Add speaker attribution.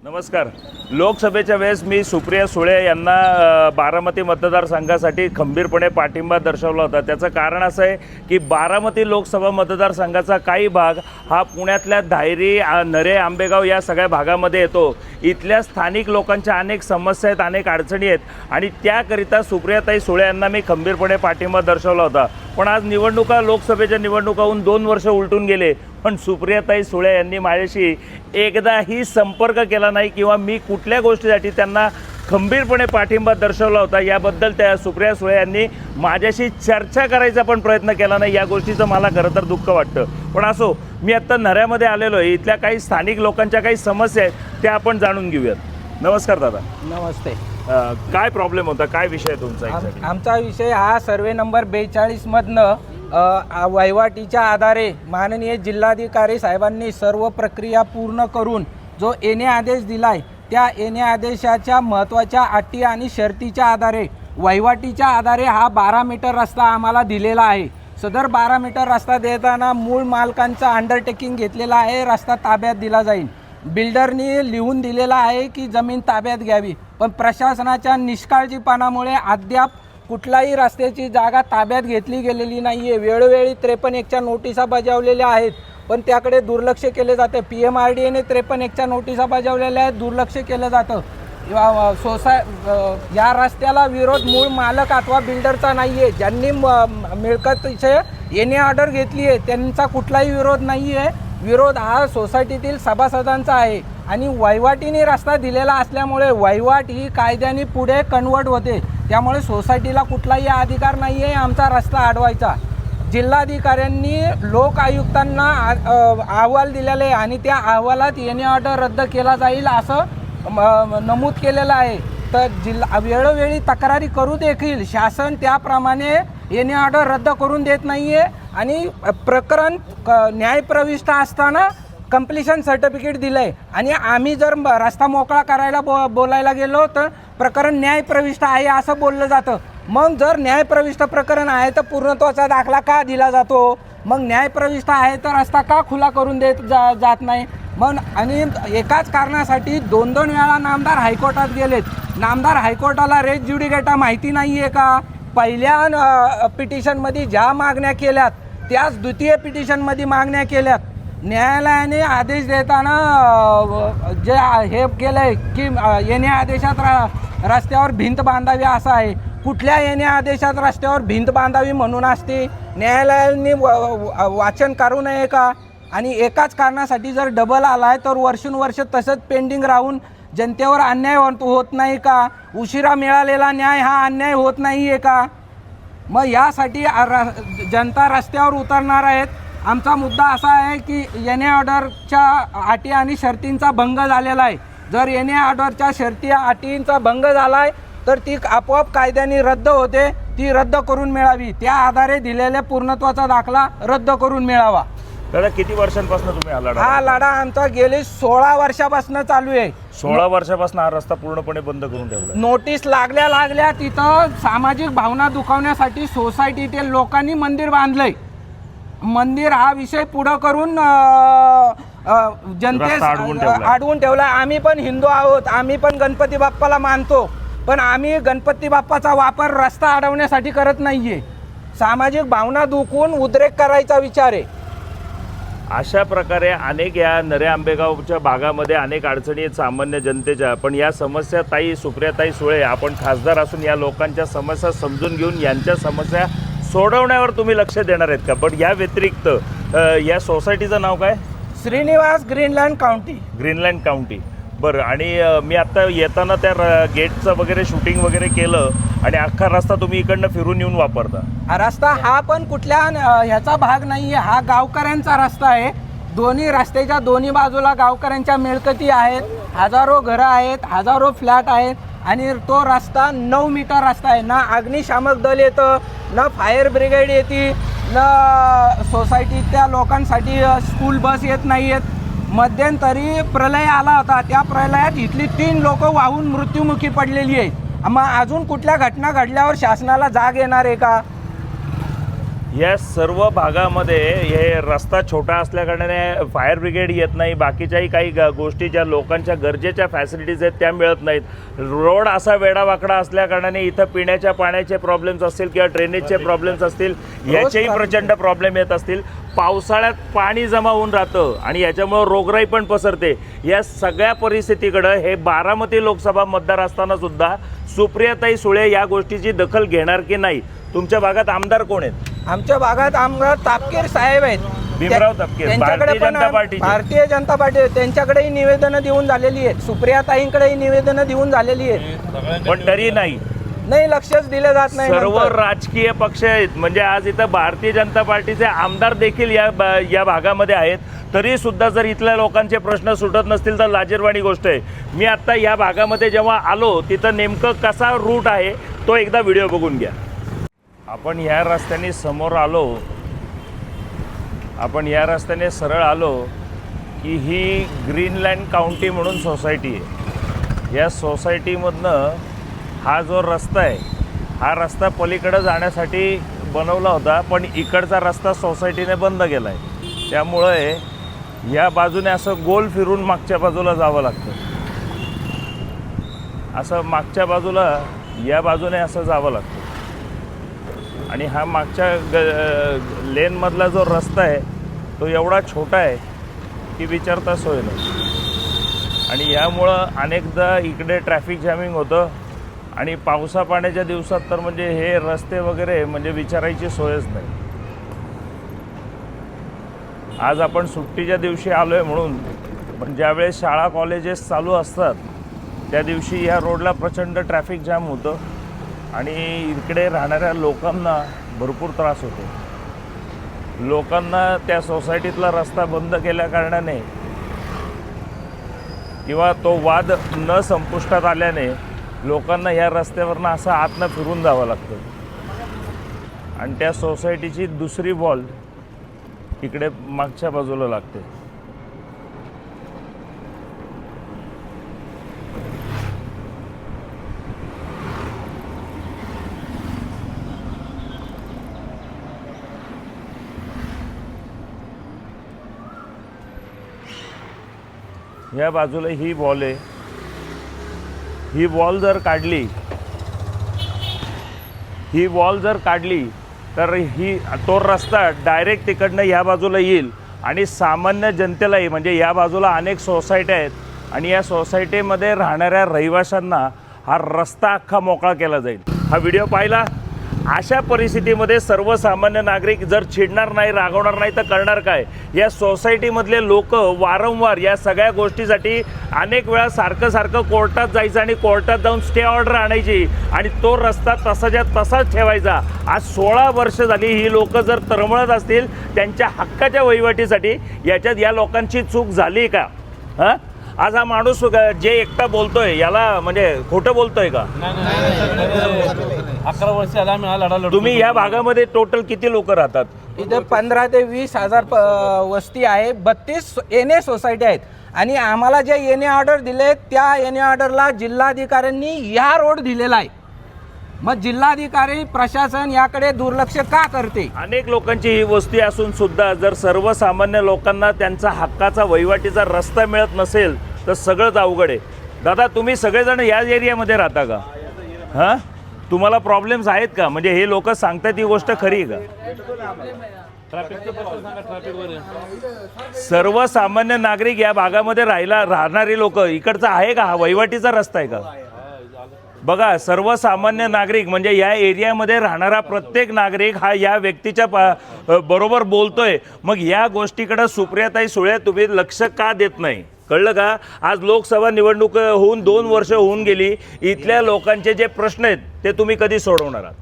Speaker 1: नमस्कार. लोकसभेच्या वेळेस मी सुप्रिया सुळे यांना बारामती मतदारसंघासाठी खंबीरपणे पाठिंबा दर्शवला होता. त्याचं कारण असं आहे की बारामती लोकसभा मतदारसंघाचा काही भाग हा पुण्यातल्या धायरी, नरे, आंबेगाव या सगळ्या भागामध्ये येतो. इथल्या स्थानिक लोकांच्या अनेक समस्या आहेत, अनेक अडचणी आहेत आणि त्याकरिता सुप्रियाताई सुळे यांना मी खंबीरपणे पाठिंबा दर्शवला होता. पण आज लोकसभेच्या निवडणुकाहून 2 वर्ष उलटून गेले, पण सुप्रियाताई सुळे यांनी माझ्याशी एकदाही संपर्क केला नाही किंवा मी कुठल्या गोष्टीसाठी त्यांना खंबीरपणे पाठिंबा दर्शवला होता याबद्दल त्या सुप्रिया सुळे यांनी माझ्याशी चर्चा करायचा पण प्रयत्न केला नाही. या गोष्टीचं मला खरं तर दुःख वाटतं. पण असो, मी आत्ता नऱ्यामध्ये आलेलो आहे. इथल्या काही स्थानिक लोकांच्या काही समस्या आहेत त्या आपण जाणून घेऊयात. नमस्कार दादा.
Speaker 2: नमस्ते.
Speaker 1: काय प्रॉब्लेम होता, काय विषय तुमचा?
Speaker 2: आमचा विषय हा सर्वे नंबर 42 मधनं वहिवाटीच्या आधारे माननीय जिल्हाधिकारी साहेबांनी सर्व प्रक्रिया पूर्ण करून जो येणे आदेश दिलाय त्या येणे आदेशाच्या महत्त्वाच्या अटी आणि शर्तीच्या आधारे वहिवाटीच्या आधारे हा 12 मीटर रस्ता आम्हाला दिलेला आहे. सदर 12 मीटर रस्ता देताना मूळ मालकांचा अंडरटेकिंग घेतलेला आहे, रस्ता ताब्यात दिला जाईल. बिल्डरनी लिहून दिलेला आहे की जमीन ताब्यात घ्यावी, पण प्रशासनाच्या निष्काळजीपणामुळे अद्याप कुठलाही रस्त्याची जागा ताब्यात घेतली गेलेली नाही आहे. वेळोवेळी 53-1च्या नोटिसा बजावलेल्या आहेत, पण त्याकडे दुर्लक्ष केले जाते. PMRDAने 53-1च्या नोटिसा बजावलेल्या आहेत, दुर्लक्ष केलं जातं. या रस्त्याला विरोध मूळ मालक अथवा बिल्डरचा नाही आहे. ज्यांनी मिळकतीचे येणे ऑर्डर घेतली आहे त्यांचा कुठलाही विरोध नाही आहे. विरोध हा सोसायटीतील सभासदांचा आहे आणि वहिवाटीने रस्ता दिलेला असल्यामुळे वहिवाट ही कायद्याने पुढे कन्वर्ट होते. त्यामुळे सोसायटीला कुठलाही अधिकार नाही आहे आमचा रस्ता अडवायचा. जिल्हाधिकाऱ्यांनी लोक आयुक्तांना अहवाल दिलेला आहे आणि त्या अहवालात येणे ऑर्डर रद्द केला जाईल असं नमूद केलेलं आहे. तर वेळोवेळी तक्रारी करू देखील शासन त्याप्रमाणे येणे ऑर्डर रद्द करून देत नाही आहे आणि प्रकरण न्यायप्रविष्ट असताना कंप्लिशन सर्टिफिकेट दिलं आहे आणि आम्ही जर रस्ता मोकळा करायला बोलायला गेलो तर प्रकरण न्यायप्रविष्ट आहे असं बोललं जातं. मग जर न्यायप्रविष्ट प्रकरण आहे तर पूर्णत्वाचा दाखला का दिला जातो? मग न्यायप्रविष्ट आहे तर रस्ता का खुला करून जात नाही? मग आणि एकाच कारणासाठी 2-2 वेळा नामदार हायकोर्टात गेलेत. नामदार हायकोर्टाला रेट ज्युडिकेटा माहिती नाही आहे का? पहिल्या पिटिशनमध्ये ज्या मागण्या केल्यात त्याच द्वितीय पिटिशनमध्ये मागण्या केल्यात. न्यायालयाने आदेश देताना जे हे केलं आहे की येणे आदेशात रस्त्यावर भिंत बांधावी असं आहे. कुठल्या येणे आदेशात रस्त्यावर भिंत बांधावी म्हणून असते? न्यायालयाने वाचन करू नये का? आणि एकाच कारणासाठी जर डबल आला आहे तर वर्षानुवर्ष तसंच पेंडिंग राहून जनतेवर अन्याय होत नाही का? उशिरा मिळालेला न्याय हा अन्याय होत नाही आहे का? मग यासाठी जनता रस्त्यावर उतरणार आहेत. आमचा मुद्दा असा आहे की येणे ऑर्डरच्या अटी आणि शर्तींचा भंग झालेला आहे. जर येणे ऑर्डरच्या शर्ती अटींचा भंग झाला आहे तर ती आपोआप कायद्याने रद्द होते. ती रद्द करून मिळावी. त्या आधारे दिलेल्या पूर्णत्वाचा दाखला रद्द करून मिळावा.
Speaker 1: दादा, किती वर्षांपासून तुम्ही
Speaker 2: हा लढा आमचा गेले 16 वर्षापासून चालू आहे.
Speaker 1: 16 वर्षापासून हा रस्ता पूर्णपणे बंद करून ठेवला.
Speaker 2: नोटीस लागल्या तिथं सामाजिक भावना दुखावण्यासाठी सोसायटीतील लोकांनी मंदिर बांधलंय. मंदिर हा विषय पुढं करून जनतेस अडवून ठेवला. आम्ही पण हिंदू आहोत, आम्ही पण गणपती बाप्पाला मानतो, पण आम्ही गणपती बाप्पाचा वापर रस्ता अडवण्यासाठी करत नाहीये. सामाजिक भावना दुखवून उद्रेक करायचा विचार आहे.
Speaker 1: अशा प्रकारे अनेक या नरे आंबेगावच्या भागामध्ये अनेक अडचणी आहेत सामान्य जनतेच्या. पण या समस्या सुप्रियाताई सुळे, आपण खासदार असून या लोकांच्या समस्या समजून घेऊन यांच्या समस्या सोडवण्यावर तुम्ही लक्ष देणार आहेत का? पण या व्यतिरिक्त या सोसायटीचं नाव काय?
Speaker 2: Srinivas Greenland County.
Speaker 1: Greenland County. बरं. आणि मी आत्ता येताना त्या गेटचं वगैरे शूटिंग वगैरे केलं आणि अख्खा रस्ता तुम्ही इकडनं फिरून येऊन वापरता.
Speaker 2: रस्ता हा पण कुठल्या ह्याचा भाग नाही आहे. हा गावकऱ्यांचा रस्ता आहे. दोन्ही रस्त्याच्या दोन्ही बाजूला गावकऱ्यांच्या मिळकती आहेत. हजारो घरं आहेत, हजारो फ्लॅट आहेत आणि तो रस्ता 9 मीटर रस्ता आहे. ना अग्निशामक दल येतं, ना फायर ब्रिगेड येते, ना सोसायटीतल्या लोकांसाठी स्कूल बस येत नाही आहेत. मध्यंतरी प्रलय आला होता. त्या प्रलयात इथली 3 लोक वाहून मृत्युमुखी पडलेली आहेत. मग अजून कुठल्या घटना घडल्यावर शासनाला जाग येणार आहे का?
Speaker 1: या सर्व भागामध्ये हे रस्ता छोटा असल्याकारणाने फायर ब्रिगेड येत नाही, बाकीच्याही काही गोष्टी ज्या लोकांच्या गरजेच्या फॅसिलिटीज आहेत त्या मिळत नाहीत. रोड असा वेडावाकडा असल्याकारणाने इथं पिण्याच्या पाण्याचे प्रॉब्लेम्स असतील किंवा ड्रेनेजचे प्रॉब्लेम्स असतील, याचेही प्रचंड प्रॉब्लेम येत असतील. पावसाळ्यात पाणी जमा होऊन राहतं आणि याच्यामुळं रोगराई पण पसरते. या सगळ्या परिस्थितीकडं हे बारामती लोकसभा मतदार असताना सुद्धा सुप्रियाताई सुळे या गोष्टीची दखल घेणार की नाही? तुमच्या भागात आमदार कोण आहेत?
Speaker 2: आमच्या भागात आमदार तापकीर साहेब आहेत.
Speaker 1: भीमराव तापकीर,
Speaker 2: त्यांच्याकडे
Speaker 1: भारतीय
Speaker 2: पण
Speaker 1: जनता पार्टीचे.
Speaker 2: भारतीय जनता पार्टी त्यांच्याकडेही निवेदनं देऊन झालेली आहेत. सुप्रियाताईंकडेही निवेदनं देऊन झालेली आहेत,
Speaker 1: पण तरी नाही
Speaker 2: लक्षच दिलं जात नाही.
Speaker 1: सर्व राजकीय पक्ष आहेत. म्हणजे आज इथं भारतीय जनता पार्टीचे आमदार देखील या भागामध्ये आहेत, तरी सुद्धा जर इथल्या लोकांचे प्रश्न सुटत नसतील तर लाजिरवाणी गोष्ट आहे. मी आत्ता या भागामध्ये जेव्हा आलो तिथं नेमकं कसा रूट आहे तो एकदा व्हिडिओ बघून घ्या. आपण या रस्त्याने समोर आलो, आपण या रस्त्याने सरळ आलो की ही ग्रीनलँड काउंटी म्हणून सोसायटी आहे. या सोसायटीमधनं हा जो रस्ता आहे, हा रस्ता पलीकडे जाण्यासाठी बनवला होता, पण इकडचा रस्ता सोसायटीने बंद केला आहे. त्यामुळे या बाजूने असं गोल फिरून मागच्या बाजूला जावं लागतं. असं मागच्या बाजूला या बाजूने असं जावं लागतं. आणि हा मागच्या लेनमधला जो रस्ता आहे तो एवढा छोटा आहे की विचारता सोय नाही. आणि यामुळं अनेकदा इकडे ट्रॅफिक जॅमिंग होतं आणि पावसा पाण्याच्या दिवसात तर म्हणजे हे रस्ते वगैरे म्हणजे विचारायची सोयच नाही. आज आपण सुट्टीच्या दिवशी आलो आहे म्हणून, पण ज्यावेळेस शाळा कॉलेजेस चालू असतात त्या दिवशी या रोडला प्रचंड ट्रॅफिक जॅम होतं आणि इकडे राहणाऱ्या लोकांना भरपूर त्रास होतो. लोकांना त्या सोसायटीतला रस्ता बंद केल्याकारणाने किंवा तो वाद न संपुष्टात आल्याने लोकांना या रस्त्यावरनं असं आतनं फिरून जावं लागतं. आणि त्या सोसायटीची दुसरी वॉल इकडे मागच्या बाजूला लागते. या बाजूला ही वॉल आहे. ही वॉल जर काढली तर तो रस्ता डायरेक्ट तिकडनं या बाजूला येईल आणि सामान्य जनतेलाही, म्हणजे या बाजूला अनेक सोसायट्या आहेत आणि या सोसायटीमध्ये राहणाऱ्या रहिवाशांना हा रस्ता अख्खा मोकळा केला जाईल. हा व्हिडिओ पाहिला. अशा परिस्थितीमध्ये सर्वसामान्य नागरिक जर चिडणार नाही, रागवणार नाही तर करणार काय? या सोसायटीमधले लोक वारंवार या सगळ्या गोष्टीसाठी अनेक वेळा सारखं कोर्टात जायचं आणि कोर्टात जाऊन स्टे ऑर्डर आणायची आणि तो रस्ता तसाच्या तसाच ठेवायचा. आज 16 वर्ष झाली ही लोक जर तळमळत असतील त्यांच्या हक्काच्या वहिवाटीसाठी, याच्यात या लोकांची चूक झाली का? हां, आज हा माणूस जे एकटा बोलतोय याला म्हणजे खोटं बोलतोय का?
Speaker 3: 11 वर्ष आला आम्ही हा लढा लढतो.
Speaker 1: तुम्ही या भागामध्ये टोटल किती लोक राहतात?
Speaker 2: इथे 15 ते 20 हजार वस्ती आहे. 32 एनए सोसायटी आहेत आणि आम्हाला जे एनए ऑर्डर दिले त्या एनए ऑर्डरला जिल्हाधिकाऱ्यांनी ह्या रोड दिलेला आहे. मग जिल्हाधिकारी प्रशासन याकडे दुर्लक्ष का करते?
Speaker 1: अनेक लोकांची ही वस्ती असून सुद्धा जर सर्वसामान्य लोकांना त्यांचा हक्काचा वहिवाटीचा रस्ता मिळत नसेल तर सगळंच अवघड आहे. दादा, तुम्ही सगळेजण याच एरियामध्ये राहता का? हां, तुम्हाला प्रॉब्लेम्स आहेत का? म्हणजे हे लोक सांगतात ही गोष्ट खरी आहे का? सर्वसामान्य नागरिक या भागामध्ये राहणारी लोक इकडचा आहे का? हा वहिवाटीचा रस्ता आहे का? बघा, सर्वसामान्य नागरिक म्हणजे या एरियामध्ये राहणारा प्रत्येक नागरिक हा या व्यक्तीच्या बरोबर बोलतोय. मग या गोष्टीकडे सुप्रियाताई सुळे तुम्ही लक्ष का देत नाही? कळलं का? आज लोकसभा निवडणूक होऊन 2 वर्ष होऊन गेली. इथल्या लोकांचे जे प्रश्न आहेत ते तुम्ही कधी सोडवणार आहात?